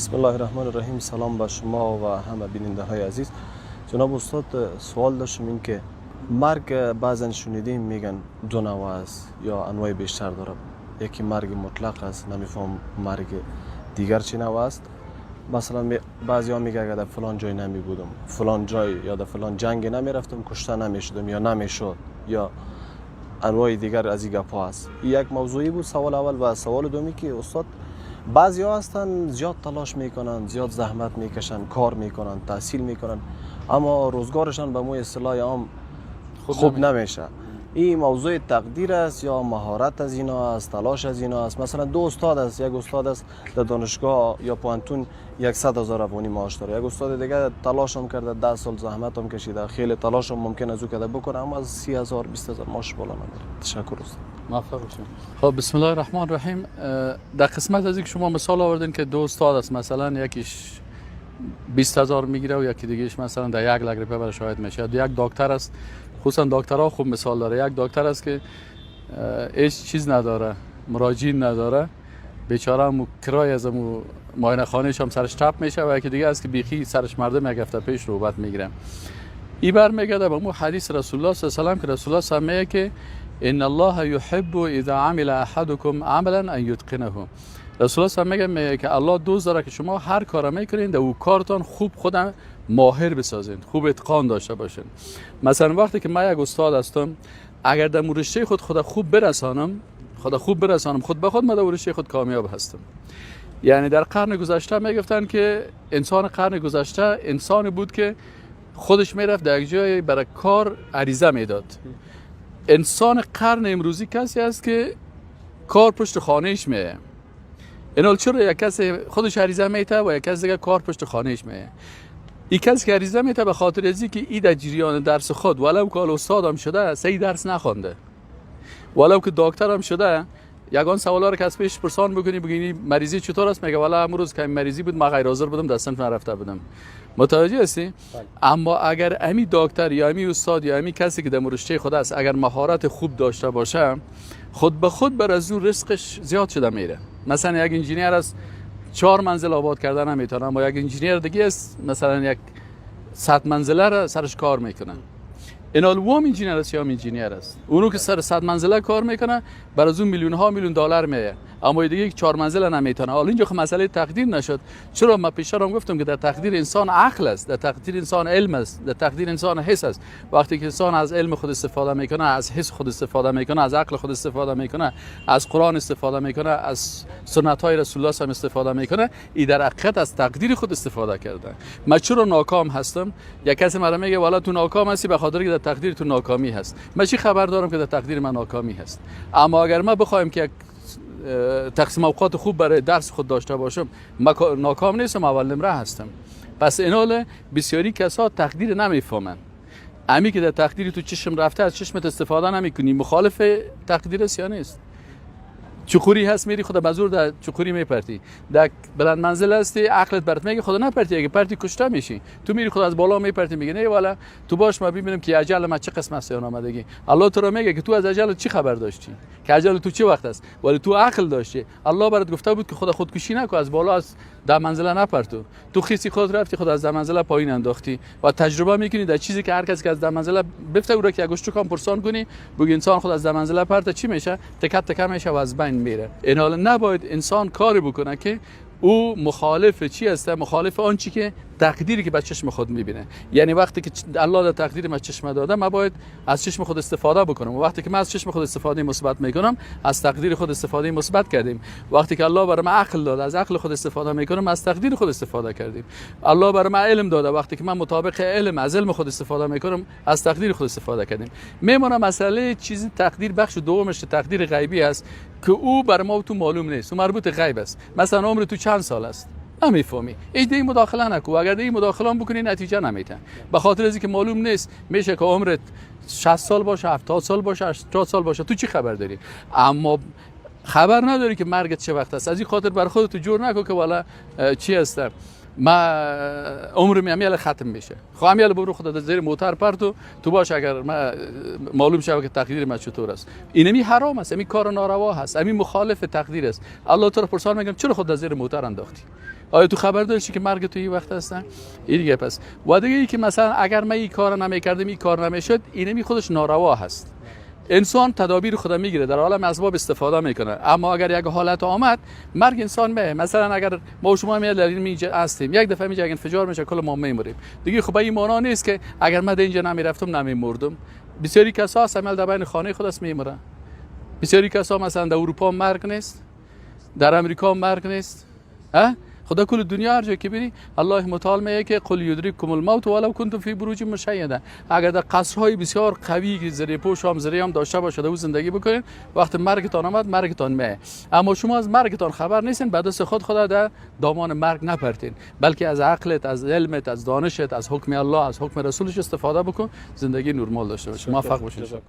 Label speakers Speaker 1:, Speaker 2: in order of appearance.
Speaker 1: بسم الله الرحمن الرحیم. سلام به شما و همه بیننده های عزیز. جناب استاد، سوال داشتم این که مرگ بعضا شنیدیم میگن دو نوع است یا انواع بیشتر داره. یکی مرگ مطلق است، نمیفهم مرگ دیگر چی نوع است. مثلا بعضی ها میگه اگر در فلان جای نمی بودم، فلان جای یا در فلان جنگ نمی رفتم، کشته نمی شدم یا نمی شد، یا انواع دیگر از این گپ ها است. یک موضوعی بود سوال اول. و سوال دومی که استاد، بعضی ها هستن زیاد تلاش میکنن، زیاد زحمت میکشن، کار میکنن، تحصیل میکنن، اما روزگارشان به مو اصطلاح عام خوب نمیشه. این موضوع تقدیر است یا مهارت از اینا است، تلاش از اینا است؟ مثلا دو استاد است، یک استاد است در دانشگاه یا پانتون 100,000 افغانی معاش داره، یک استاد دیگه تلاش هم کرده، 10 سال زحمت هم کشیده، خیلی تلاش هم ممکن از او کرده بکنه، اما از 30,000 20,000 معاش بالا نمیره. تشکر استاد.
Speaker 2: موفق باشید. خب بسم الله الرحمن الرحیم. در قسمت از اینکه شما مثال آوردین که دو استاد است، مثلا یکیش 20,000 میگیره و یکی دیگهش مثلا در 1 لک روپیه برای شاهد میشه. یک دکتر است، خصوصا دکترها خوب مثال داره. یک دکتر است که هیچ چیز نداره، مراجعین نداره، بیچاره هم کرای از معاینه خانه‌اش هم سرش چپ میشه، و یکی دیگه است که بیخی سرش مردم یک هفته پیش نوبت میگیره. این برمیگرده به مو حدیث رسول الله صلی الله علیه و آله که رسول الله میگه که ان الله یحب اذا عمل احدکم عملا ان یتقنه. رسول الله میگه که الله دوست داره که شما هر کار میکنین در او کارتان خوب خودم ماهر بسازین، خوب اتقان داشته باشین. مثلا وقتی که من یک استاد هستم، اگر در رشته خود خوب برسانم، خود به خود من در رشته خود کامیاب هستم. یعنی در قرن گذشته میگفتن که انسان قرن گذشته انسانی بود که خودش میرفت در یک جای برای کار عریضه میداد. انسان قرن امروزی کسی است که کار پشت خانهش میه. اینال چرا یک کسی خودش عریضه میده و یک کسی دیگه کار پشت خانهش میه؟ این کسی که عریضه میده به خاطر ازی که ای در جریان درس خود ولو که استاد هم شده صحیح درس نخونده، ولو که دکتر هم شده، یگان سوالا رو که از پیش پرسان بگی مریضی چطور است، میگه والا امروز که مریضی بود ما غیر حاضر بودم، در صنف نرفته بودم. متوجه هستی؟ اما اگر امی دکتر یا امی استاد یا امی کسی که در رشته خود است اگر مهارت خوب داشته باشه، خود به خود بر از اون رزقش زیاد شده میره. مثلا یک انجینیر است 4 منزل آباد کردن نمیتونه، اما یک انجینیر دیگه است مثلا یک 100 منزله را سرش کار میکنه. اینال وام انجینیر است یا انجینیر است، اونو که سر 100 منزله کار میکنه بر از اون میلیون دلار میه، اما دیگه یک 4 منزله نمیتونه. حالا اینجا مسئله تقدیر نشد. چرا؟ من پیشتر هم گفتم که در تقدیر انسان عقل است، در تقدیر انسان علم است، در تقدیر انسان حس است. وقتی که انسان از علم خود استفاده میکنه، از حس خود استفاده میکنه، از عقل خود استفاده میکنه، از قرآن استفاده میکنه، از سنت های رسول الله هم استفاده میکنه، این در حقیقت از تقدیر خود استفاده کرده. من چرا ناکام هستم؟ یک کسی مرا میگه والا تو ناکام هستی به خاطر که در تقدیر تو ناکامی هست. من چی خبر دارم که در تقدیر من ناکامی هست؟ اما اگر ما بخوایم که تقسیم اوقات خوب برای درس خود داشته باشم، من ناکام نیستم، اول نمره هستم. پس اینال بسیاری کسا تقدیر نمیفهمن. امی که در تقدیر تو چشم رفته از چشمت استفاده نمیکنی، مخالف تقدیر است یا نیست؟ چخوری هست میری خدا بزور در چخوری میپرتی، در بلند منزل هستی عقلت برات میگه خدا نپرتی، اگه پرتی کشته میشی. تو میری خدا از بالا میپرتی میگه نه والا تو باش ما ببینیم که اجل ما چه قسم است یا آمدگی. الله تو رو میگه که تو از اجل چی خبر داشتی، که اجل تو چه وقت است، ولی تو عقل داشتی. الله برات گفته بود که خدا خودکشی نکن، از بالا از در منزله نپرتو. تو خیسی خود رفتی خدا از در منزله پایین انداختی و تجربه میکنی در چیزی که هر کسی که از در منزله بفته او را که اگه کام پرسان کنی بگی انسان خود از در منزله پرت چی میشه، تکت تکه میشه و از بین میره. این حالا نباید انسان کاری بکنه که او مخالف چی است، مخالف آن چی که تقدیری که به چشم خود میبینه. یعنی وقتی که الله در تقدیر ما چشم داده، ما باید از چشم خود استفاده بکنم. و وقتی که ما از چشم خود استفاده مثبت میکنم، از تقدیر خود استفاده مثبت کردیم. وقتی که الله برای ما عقل داده، از عقل خود استفاده میکنم، از تقدیر خود استفاده کردیم. الله برای ما علم داده، وقتی که من مطابق علم از علم خود استفاده میکنم، از تقدیر خود استفاده کردیم. میمونه مسئله چیزی تقدیر بخش دومش تقدیر غیبی است که او برای ما تو معلوم نیست، او مربوط غیب است. مثلا عمر تو چند سال است نمیفهمی، ایده مداخله نکو، اگر دی مداخله بکنی نتیجه نمیده، به خاطر از اینکه معلوم نیست. میشه که عمرت 60 سال باشه، 70 سال باشه، 80 سال باشه، تو چی خبر داری؟ اما خبر نداری که مرگت چه وقت است. از این خاطر بر خودت جور نکن که والا چی است، ما عمرم امیال ختم میشه. خب امیال برو خدا زیر موتر پرتو تو باش اگر ما معلوم شود که تقدیر ما چطور است. اینمی حرام است، این کار ناروا هست، این مخالف تقدیر است. الله تو رو پرسان میگم چرا خود زیر موتر انداختی؟ آیا تو خبر داشتی که مرگ تو این وقت هستن؟ این دیگه پس و دیگه ای که مثلا اگر من این کار نمیکردم این کار نمیشد، اینمی خودش ناروا هست. انسان تدابیر خود میگیره، در عالم اسباب استفاده میکنه، اما اگر یک حالت آمد مرگ انسان میه. مثلا اگر ما و شما میاد در این هستیم، یک دفعه میگه انفجار میشه کل ما میمریم دیگه. خب این معنا نیست که اگر من اینجا نمیرفتم نمیمردم. بسیاری کسا عمل در بین خانه خود است میمرن. بسیاری کسا مثلا در اروپا مرگ نیست، در امریکا مرگ نیست. خدا کل دنیا هر جا که بری الله متعال میگه که قل یدرککم الموت ولو کنتم فی بروج مشیده. اگر در قصرهای بسیار قوی زیر پوش هم زیر هم داشته باشید و زندگی بکنید، وقت مرگتان آمد مرگتان میه. اما شما از مرگتان خبر نیستین، بعد از خود در دامان مرگ نپرتین، بلکه از عقلت، از علمت، از دانشت، از حکم الله، از حکم رسولش استفاده بکن، زندگی نرمال داشته باش. موفق باشید.